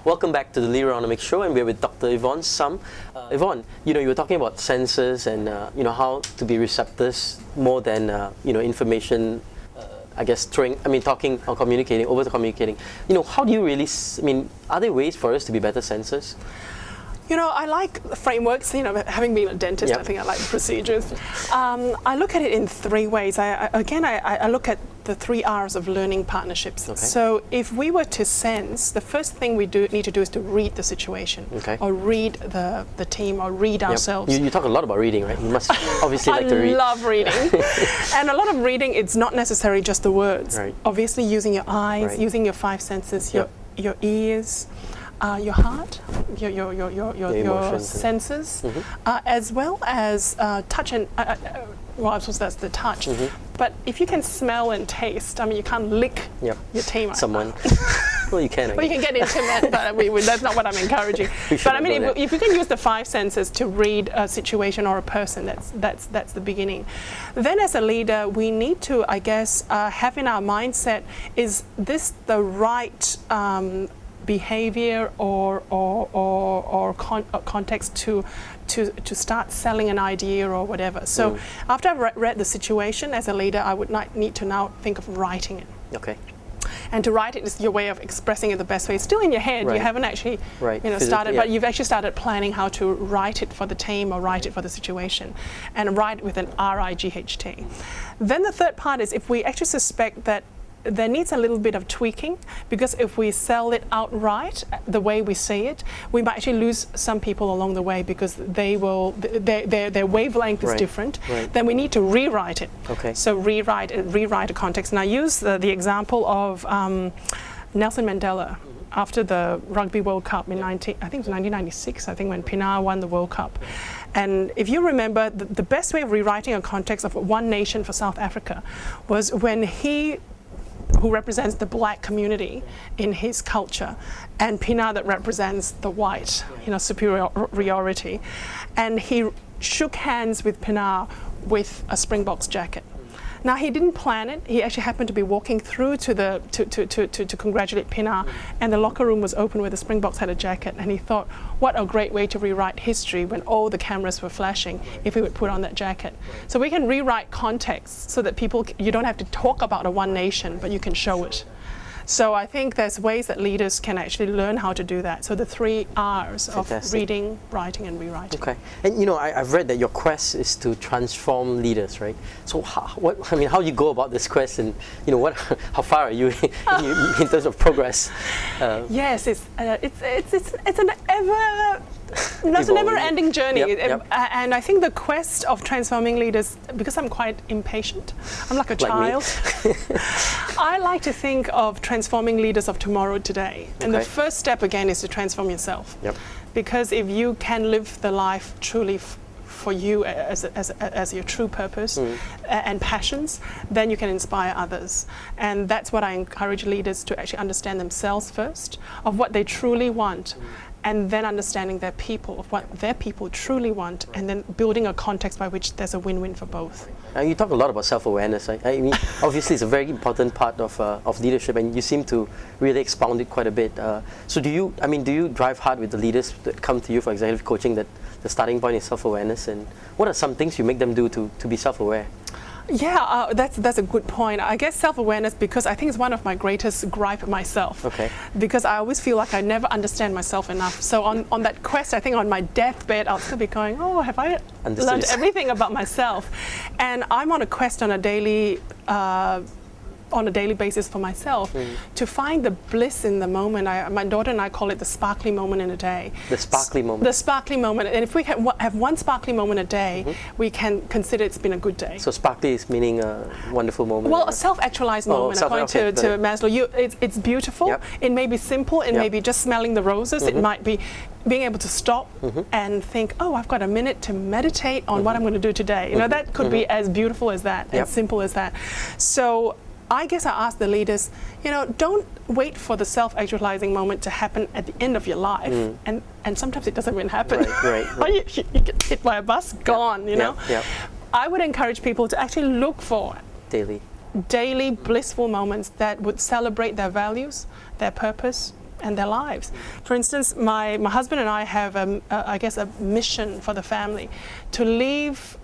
Welcome back to the Leaderonomics show, and we're with Dr. Yvonne Sum. Yvonne, you were talking about senses and how to be receptors more than information. Talking or communicating, over communicating. How do you really? Are there ways for us to be better sensors? I like frameworks. Having been a dentist, Yep. I think I like procedures. I look at it in three ways. I look at the 3 R's of learning partnerships. Okay. So if we were to sense, the first thing we need to do is to read the situation, Okay. or read the team, or read ourselves. You talk a lot about reading, right? You must obviously like to read. I love reading. And a lot of reading, it's not necessarily just the words. Right. Obviously using your eyes, Right. using your 5 senses, Yep. your ears, your heart, your emotions. senses, Mm-hmm. as well as touch and, I suppose that's the touch. Mm-hmm. But if you can smell and taste, you can't lick Yep. your team. Someone. Well, you can. I Well, you guess. can get intimate, but that's not what I'm encouraging. We But shouldn't go there. if you can use the 5 senses to read a situation or a person, that's the beginning. Then, as a leader, we need to, I guess, have in our mindset: is this the right behavior or context to start selling an idea or whatever? So, after I've read the situation, as a leader, I would need to now think of writing it. Okay. And to write it is your way of expressing it the best way. It's still in your head. Right. You haven't actually, Right. started, Yeah. but you've actually started planning how to write it for the team or write it for the situation, and write it with an RIGHT. Then the third part is if we actually suspect that there needs a little bit of tweaking, because if we sell it outright the way we say it, we might actually lose some people along the way because their wavelength is Right. different. Right. Then we need to rewrite it. Okay. So rewrite a context. And I use the example of Nelson Mandela after the Rugby World Cup in 1996, I think, when Pinar won the World Cup. And if you remember, the best way of rewriting a context of one nation for South Africa was when he, who represents the black community in his culture, and Pinar that represents the white, superiority. And he shook hands with Pinar with a Springboks jacket. Now, he didn't plan it. He actually happened to be walking through to congratulate Pinar, and the locker room was open where the Springboks had a jacket, and he thought, what a great way to rewrite history when all the cameras were flashing if we would put on that jacket. So we can rewrite context so that you don't have to talk about a one nation, but you can show it. So I think there's ways that leaders can actually learn how to do that. So the 3 R's Fantastic. of reading, writing, and rewriting. Okay. And I've read that your quest is to transform leaders, right? So how do you go about this quest, and how far are you in terms of progress? Yes, it's an never-ending journey. Yep. And I think the quest of transforming leaders, because I'm quite impatient, I'm like a child. I like to think of transforming leaders of tomorrow today. And the Okay. first step, again, is to transform yourself. Yep. Because if you can live the life truly for you as your true purpose and passions, then you can inspire others. And that's what I encourage leaders to actually understand themselves first, of what they truly want, and then understanding their people, of what their people truly want, and then building a context by which there's a win-win for both. You talk a lot about self-awareness. I mean, obviously, it's a very important part of leadership, and you seem to really expound it quite a bit. So, do you drive hard with the leaders that come to you for executive coaching that the starting point is self-awareness, and what are some things you make them do to be self-aware? Yeah, that's a good point. I guess self-awareness, because I think it's one of my greatest gripe myself. Okay. Because I always feel like I never understand myself enough. So on that quest, I think on my deathbed, I'll still be going, oh, have I learned everything about myself? And I'm on a quest on a daily basis for myself to find the bliss in the moment. My daughter and I call it the sparkly moment in a day. The sparkly moment. The sparkly moment. And if we have one sparkly moment a day, we can consider it's been a good day. So sparkly is meaning a wonderful moment. Well, a self-actualized moment, according to Maslow. It's beautiful. Yep. It may be simple. It may be just smelling the roses. It might be being able to stop and think, oh, I've got a minute to meditate on what I'm going to do today. That could be as beautiful as that, as simple as that. So I guess I ask the leaders, don't wait for the self-actualizing moment to happen at the end of your life. And sometimes it doesn't even happen. Right. Or you get hit by a bus, gone, Yep. I would encourage people to actually look for Daily. daily blissful moments that would celebrate their values, their purpose, and their lives. For instance, my husband and I have, I guess, a mission for the family to leave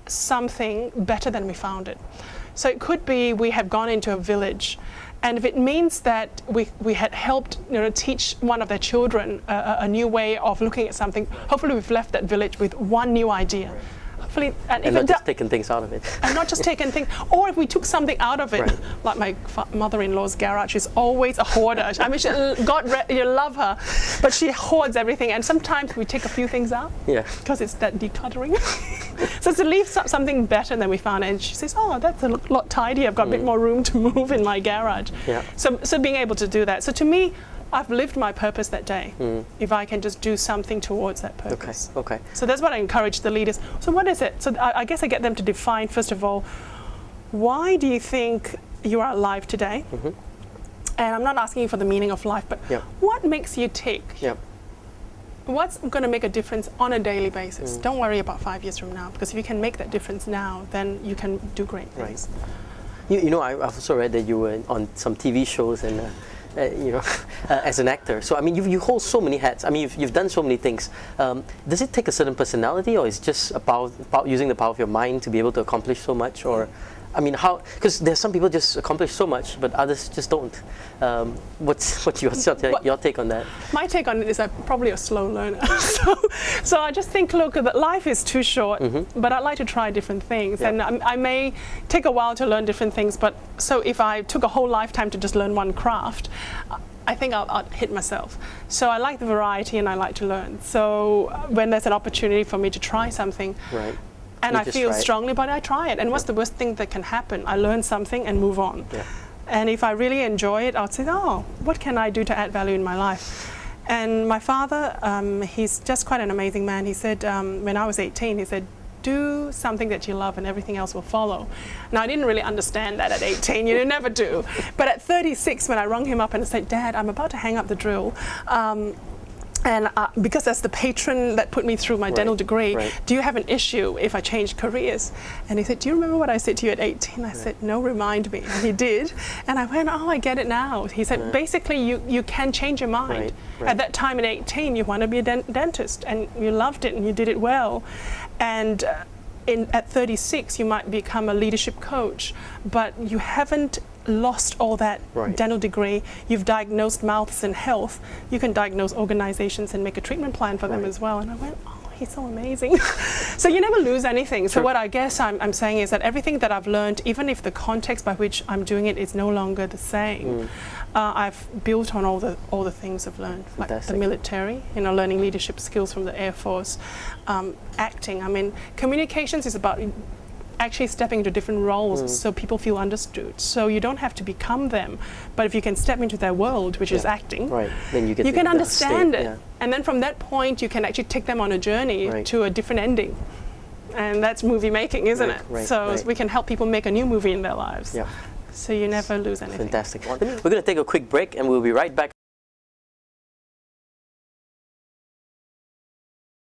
something better than we found it. So it could be we have gone into a village, and if it means that we had helped teach one of their children a new way of looking at something, hopefully we've left that village with one new idea. Hopefully, and not just taking things out of it. And not just taking things, or if we took something out of it, like my mother-in-law's garage is always a hoarder. I mean, you love her, but she hoards everything, and sometimes we take a few things out because it's that decluttering. So to leave something better than we found, and she says, "Oh, that's a lot tidier. I've got a bit more room to move in my garage." Yeah. So being able to do that. So to me, I've lived my purpose that day, if I can just do something towards that purpose. Okay. So that's what I encourage the leaders. So what is it? So I guess I get them to define, first of all, why do you think you are alive today? And I'm not asking you for the meaning of life, but what makes you tick? What's going to make a difference on a daily basis? Don't worry about 5 years from now, because if you can make that difference now, then you can do great things. You know, I've also read that you were on some TV shows and as an actor. So I mean, you hold so many hats. I mean, you've done so many things. Does it take a certain personality, or is it just about using the power of your mind to be able to accomplish so much? Or, I mean, how? Because there's some people just accomplish so much, but others just don't. What's your take on that? My take on it is I'm probably a slow learner. so I just think, look, that life is too short, but I'd like to try different things. And I may take a while to learn different things, but so if I took a whole lifetime to just learn one craft, I think I'll hit myself. So I like the variety and I like to learn. So when there's an opportunity for me to try something, and I feel strongly about it, I try it. And what's the worst thing that can happen? I learn something and move on. And if I really enjoy it, I'll say, oh, what can I do to add value in my life? And my father, he's just quite an amazing man. He said, when I was 18, he said, do something that you love and everything else will follow. Now, I didn't really understand that at 18. You never do. But at 36, when I rung him up and said, Dad, I'm about to hang up the drill. And because that's the patron that put me through my dental degree, do you have an issue if I change careers? And he said, do you remember what I said to you at 18? I said, no, remind me. And he did. And I went, oh, I get it now. He said, basically, you can change your mind. At that time at 18, you want to be a dentist, and you loved it, and you did it well. And at 36, you might become a leadership coach, but you haven't lost all that dental degree. You've diagnosed mouths and health. You can diagnose organizations and make a treatment plan for them as well. And I went, oh, he's so amazing. So you never lose anything. So what I guess I'm saying is that everything that I've learned, even if the context by which I'm doing it is no longer the same, I've built on all the things I've learned, like the military, learning leadership skills from the Air Force, acting. I mean, communications is about actually stepping into different roles so people feel understood. So you don't have to become them, but if you can step into their world, which is acting, then you can understand it. And then from that point, you can actually take them on a journey to a different ending. And that's movie making, isn't it? So we can help people make a new movie in their lives. So you never lose anything. Fantastic. We're going to take a quick break and we'll be right back.